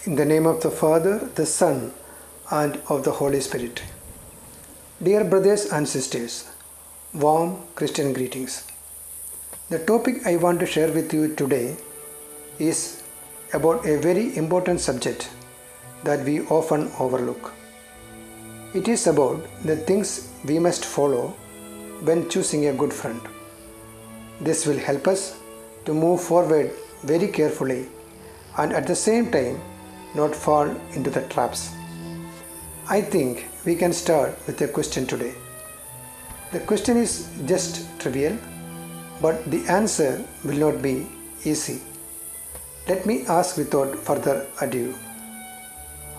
In the name of the Father, the Son, and of the Holy Spirit. Dear brothers and sisters, warm Christian greetings. The topic I want to share with you today is about a very important subject that we often overlook. It is about the things we must follow when choosing a good friend. This will help us to move forward very carefully and at the same time not fall into the traps. I think we can start with a question today. The question is just trivial, but the answer will not be easy. Let me ask without further ado.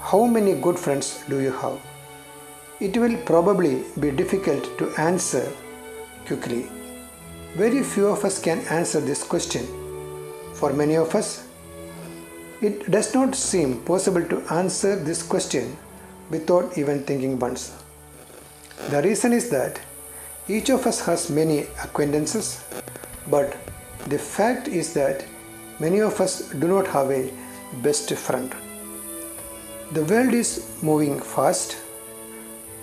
How many good friends do you have? It will probably be difficult to answer quickly. Very few of us can answer this question. For many of us, it does not seem possible to answer this question without even thinking once. The reason is that each of us has many acquaintances, but the fact is that many of us do not have a best friend. The world is moving fast.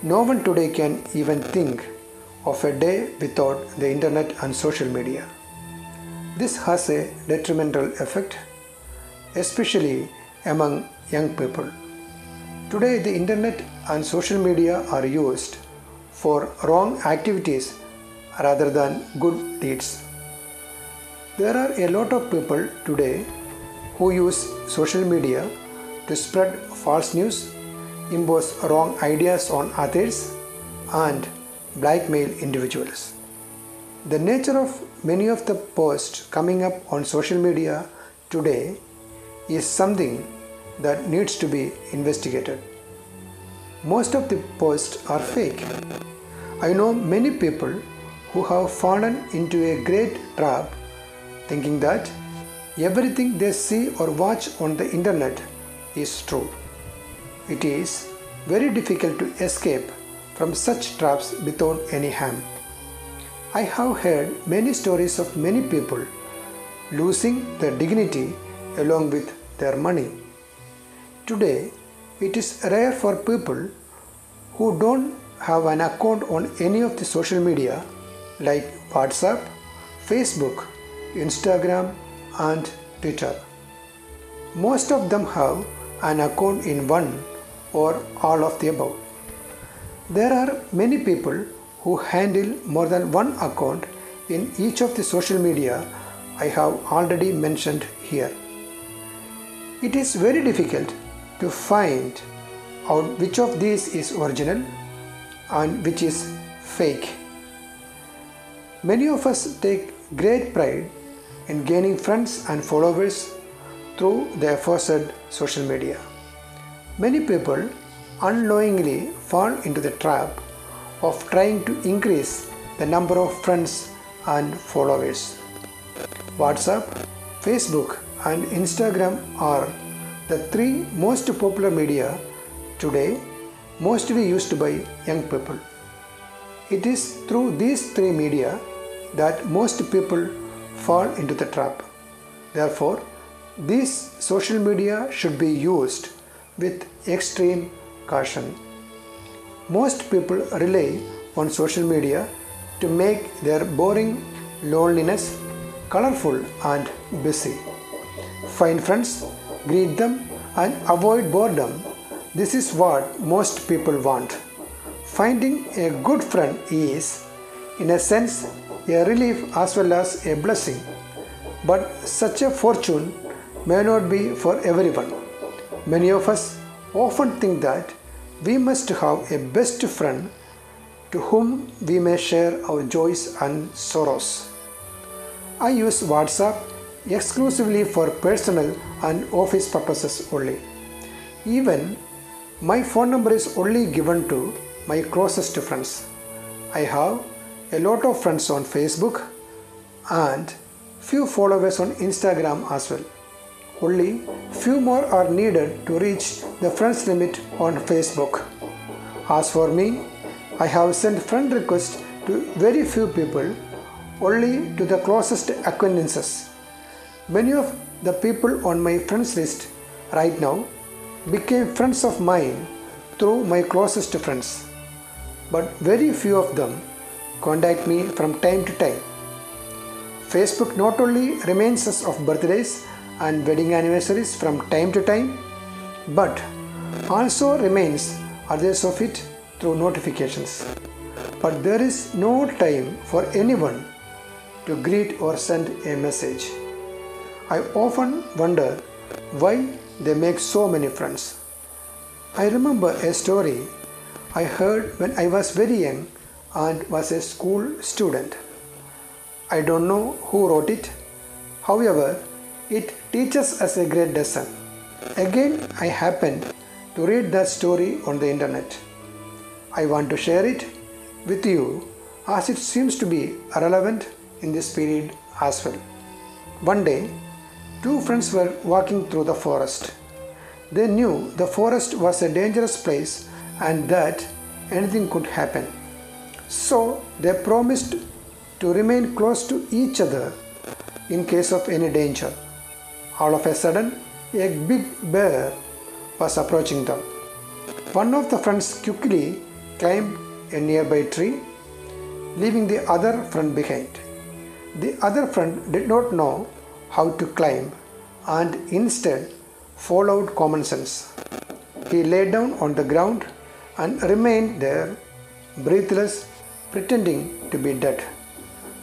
No one today can even think of a day without the internet and social media. This has a detrimental effect, especially among young people. Today, the internet and social media are used for wrong activities rather than good deeds. There are a lot of people today who use social media to spread false news, impose wrong ideas on others, and blackmail individuals. The nature of many of the posts coming up on social media today is something that needs to be investigated. Most of the posts are fake. I know many people who have fallen into a great trap thinking that everything they see or watch on the internet is true. It is very difficult to escape from such traps without any harm. I have heard many stories of many people losing their dignity along with their money. Today, it is rare for people who don't have an account on any of the social media like WhatsApp, Facebook, Instagram, and Twitter. Most of them have an account in one or all of the above. There are many people who handle more than one account in each of the social media I have already mentioned here. It is very difficult to find out which of these is original and which is fake. Many of us take great pride in gaining friends and followers through the aforesaid social media. Many people unknowingly fall into the trap of trying to increase the number of friends and followers. WhatsApp, Facebook, and Instagram are the three most popular media today, mostly used by young people. It is through these three media that most people fall into the trap. Therefore, these social media should be used with extreme caution. Most people rely on social media to make their boring loneliness colorful and busy. Find friends, greet them, and avoid boredom. This is what most people want. Finding a good friend is, in a sense, a relief as well as a blessing. But such a fortune may not be for everyone. Many of us often think that we must have a best friend to whom we may share our joys and sorrows. I use WhatsApp exclusively for personal and office purposes only. Even my phone number is only given to my closest friends. I have a lot of friends on Facebook and few followers on Instagram as well. Only few more are needed to reach the friends limit on Facebook. As for me, I have sent friend requests to very few people, only to the closest acquaintances. Many of the people on my friends list right now became friends of mine through my closest friends, but very few of them contact me from time to time. Facebook not only reminds us of birthdays and wedding anniversaries from time to time, but also remains others of it through notifications. But there is no time for anyone to greet or send a message. I often wonder why they make so many friends. I remember a story I heard when I was very young and was a school student. I don't know who wrote it. However, it teaches us a great lesson. Again, I happened to read that story on the internet. I want to share it with you as it seems to be relevant in this period as well. One day, two friends were walking through the forest. They knew the forest was a dangerous place and that anything could happen. So they promised to remain close to each other in case of any danger. All of a sudden, a big bear was approaching them. One of the friends quickly climbed a nearby tree, leaving the other friend behind. The other friend did not know how to climb and instead followed common sense. He lay down on the ground and remained there, breathless, pretending to be dead.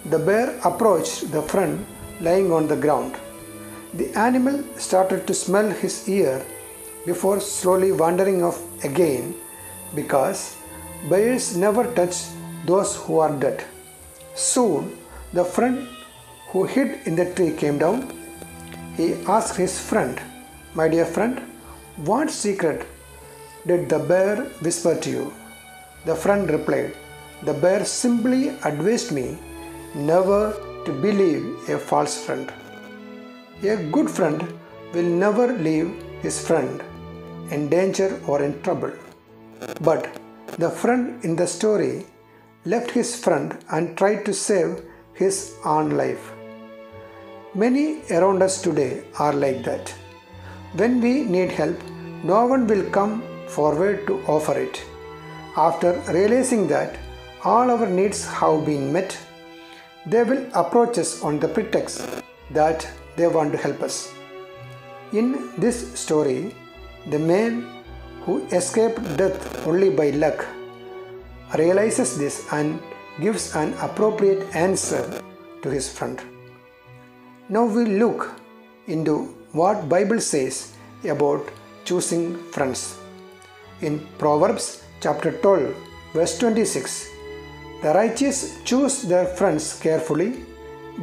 The bear approached the friend lying on the ground. The animal started to smell his ear before slowly wandering off again, because bears never touch those who are dead. Soon, the friend who hid in the tree came down. He asked his friend, "My dear friend, what secret did the bear whisper to you?" The friend replied, "The bear simply advised me never to believe a false friend. A good friend will never leave his friend in danger or in trouble." But the friend in the story left his friend and tried to save his own life. Many around us today are like that. When we need help, no one will come forward to offer it. After realizing that all our needs have been met, they will approach us on the pretext that they want to help us. In this story, the man who escaped death only by luck realizes this and gives an appropriate answer to his friend. Now we look into what Bible says about choosing friends. In Proverbs chapter 12 verse 26, "The righteous choose their friends carefully,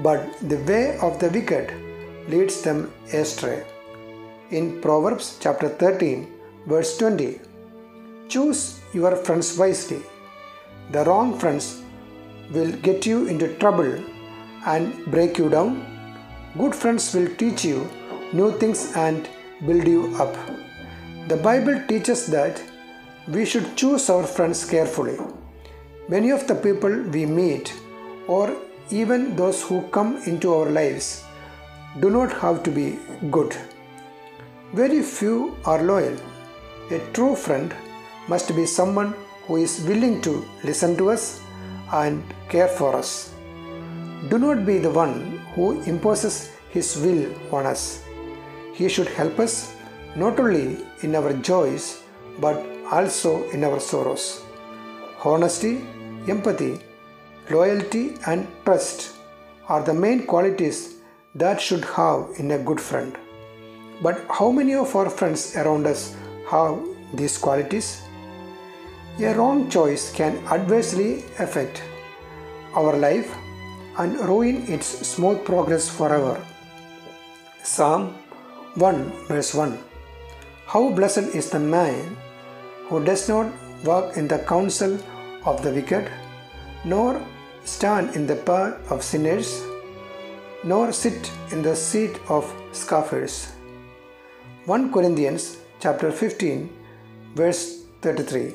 but the way of the wicked leads them astray." In Proverbs chapter 13 verse 20, "Choose your friends wisely. The wrong friends will get you into trouble and break you down. Good friends will teach you new things and build you up." The Bible teaches that we should choose our friends carefully. Many of the people we meet, or even those who come into our lives, do not have to be good. Very few are loyal. A true friend must be someone who is willing to listen to us and care for us. Do not be the one who imposes his will on us. He should help us not only in our joys but also in our sorrows. Honesty, empathy, loyalty, and trust are the main qualities that should have in a good friend. But how many of our friends around us have these qualities? A wrong choice can adversely affect our life and ruin its smooth progress forever. Psalm 1 verse 1, "How blessed is the man who does not walk in the counsel of the wicked, nor stand in the path of sinners, nor sit in the seat of scoffers." 1 Corinthians chapter 15 verse 33,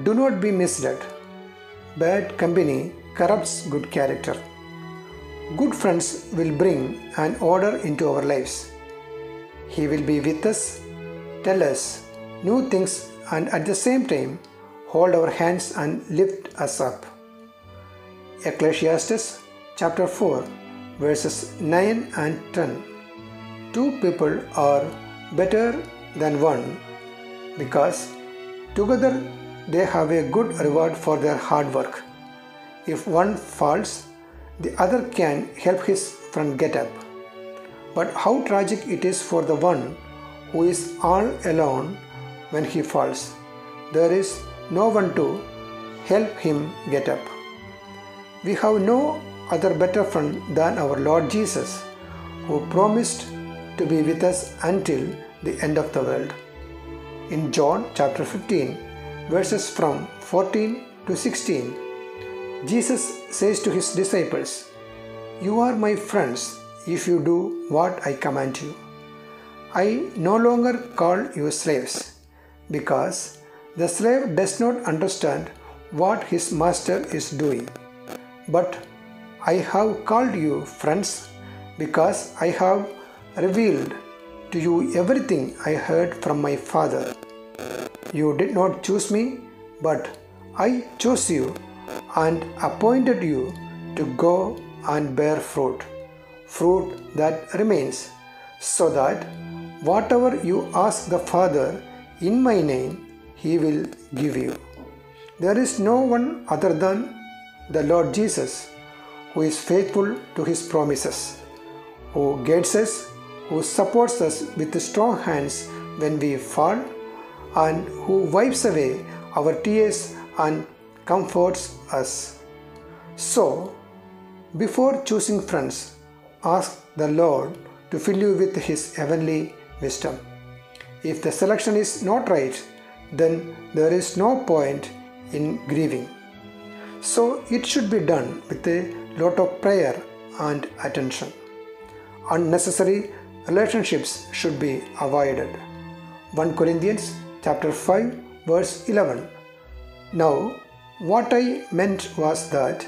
"Do not be misled. Bad company corrupts good character." Good friends will bring an order into our lives. He will be with us tell us new things and at the same time hold our hands and lift us up. Ecclesiastes chapter 4 verses 9 and 10. Two people are better than one because together they have a good reward for their hard work. If one falls, the other can help his friend get up. But how tragic it is for the one who is all alone when he falls. There is no one to help him get up. We have no other better friend than our Lord Jesus, who promised to be with us until the end of the world. In John chapter 15, verses from 14 to 16, Jesus says to his disciples, "You are my friends if you do what I command you. I no longer call you slaves, because the slave does not understand what his master is doing. But I have called you friends, because I have revealed to you everything I heard from my Father. You did not choose me, but I chose you and appointed you to go and bear fruit, fruit that remains, so that whatever you ask the Father in my name, He will give you." There is no one other than the Lord Jesus who is faithful to His promises, who guides us, who supports us with strong hands when we fall, and who wipes away our tears and comforts us. So, before choosing friends, ask the Lord to fill you with His heavenly wisdom. If the selection is not right, then there is no point in grieving. So it should be done with a lot of prayer and attention. Unnecessary relationships should be avoided. 1 Corinthians chapter 5 verse 11. Now, what I meant was that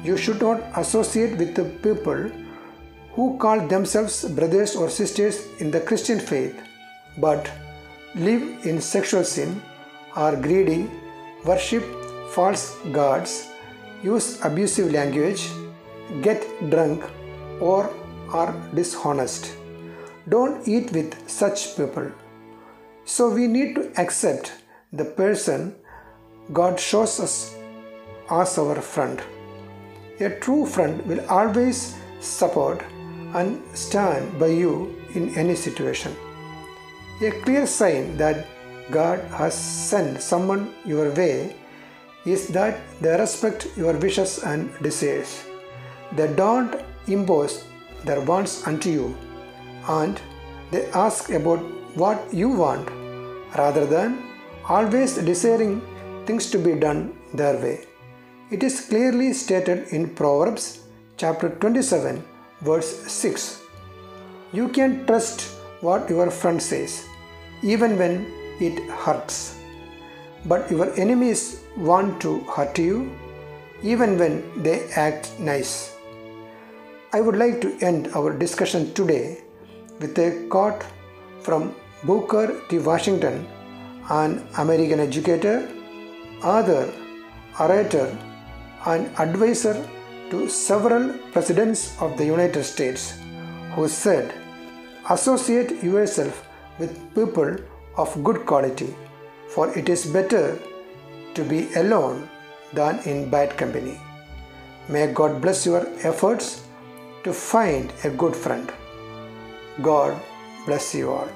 you should not associate with the people who call themselves brothers or sisters in the Christian faith, but live in sexual sin, are greedy, worship false gods, use abusive language, get drunk, or are dishonest. Don't eat with such people. So we need to accept the person God shows us as our friend. A true friend will always support and stand by you in any situation. A clear sign that God has sent someone your way is that they respect your wishes and desires. They don't impose their wants unto you, and they ask about what you want rather than always desiring things to be done their way. It is clearly stated in Proverbs chapter 27 verse 6. You can trust what your friend says, even when it hurts. But your enemies want to hurt you, even when they act nice. I would like to end our discussion today with a quote from Booker T. Washington, an American educator, author, orator, and advisor to several presidents of the United States, who said, "Associate yourself with people of good quality, for it is better to be alone than in bad company." May God bless your efforts to find a good friend. God bless you all.